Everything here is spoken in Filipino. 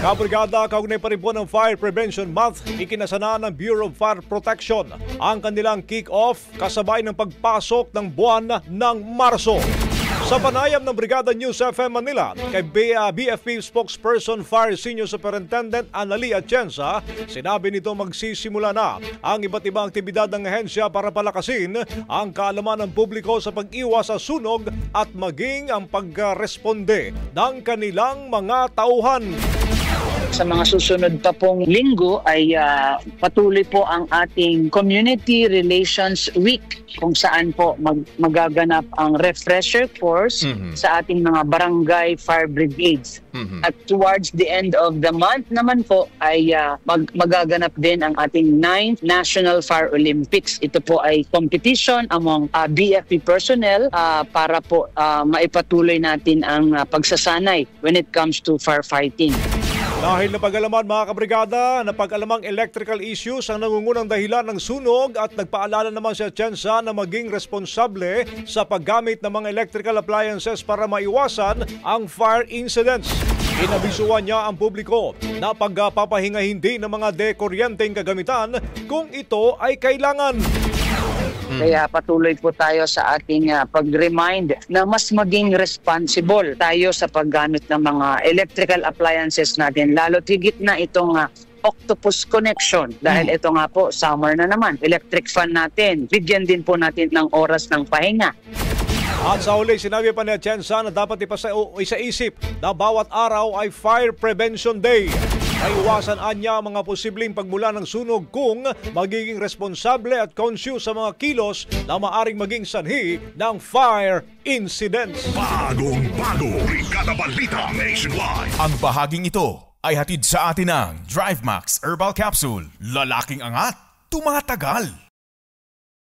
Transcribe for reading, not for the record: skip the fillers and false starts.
Kabrigada, kaugnay pa rin po ng Fire Prevention Month, ikinasana ng Bureau of Fire Protection ang kanilang kick-off kasabay ng pagpasok ng buwan ng Marso. Sa panayam ng Brigada News FM Manila, kay BFP spokesperson Fire Senior Superintendent Annalie Atienza, sinabi nito magsisimula na ang iba't ibang aktibidad ng ahensya para palakasin ang kaalaman ng publiko sa pag-iwas sa sunog at maging ang pagresponde ng kanilang mga tauhan. Sa mga susunod pa pong linggo ay patuloy po ang ating Community Relations Week kung saan po magaganap ang refresher course sa ating mga barangay fire brigades. At towards the end of the month naman po ay magaganap din ang ating 9th National Fire Olympics. Ito po ay competition among BFP personnel para po maipatuloy natin ang pagsasanay when it comes to firefighting. Dahil napag-alaman mga kabrigada, napag-alamang electrical issues ang nangungunang dahilan ng sunog at nagpaalala naman si Atienza na maging responsable sa paggamit ng mga electrical appliances para maiwasan ang fire incidents. Inabisuan niya ang publiko na pagpapahinga hindi ng mga dekuryenteng kagamitan kung ito ay kailangan. Kaya patuloy po tayo sa ating pag-remind na mas maging responsible tayo sa paggamit ng mga electrical appliances natin. Lalo tigit na itong octopus connection dahil ito nga po, summer na naman. Electric fan natin, bigyan din po natin ng oras ng pahinga. At sa huli, sinabi pa ni Atienza na dapat isa-isip na bawat araw ay Fire Prevention Day. Maiwasan niya mga posibleng pagmula ng sunog kung magiging responsable at conscious sa mga kilos na maaring maging sanhi ng fire incidents. Bagong-bago, Brigada Balita Nationwide. Ang bahaging ito ay hatid sa atin ng DriveMax Herbal Capsule. Lalaking angat, tumatagal.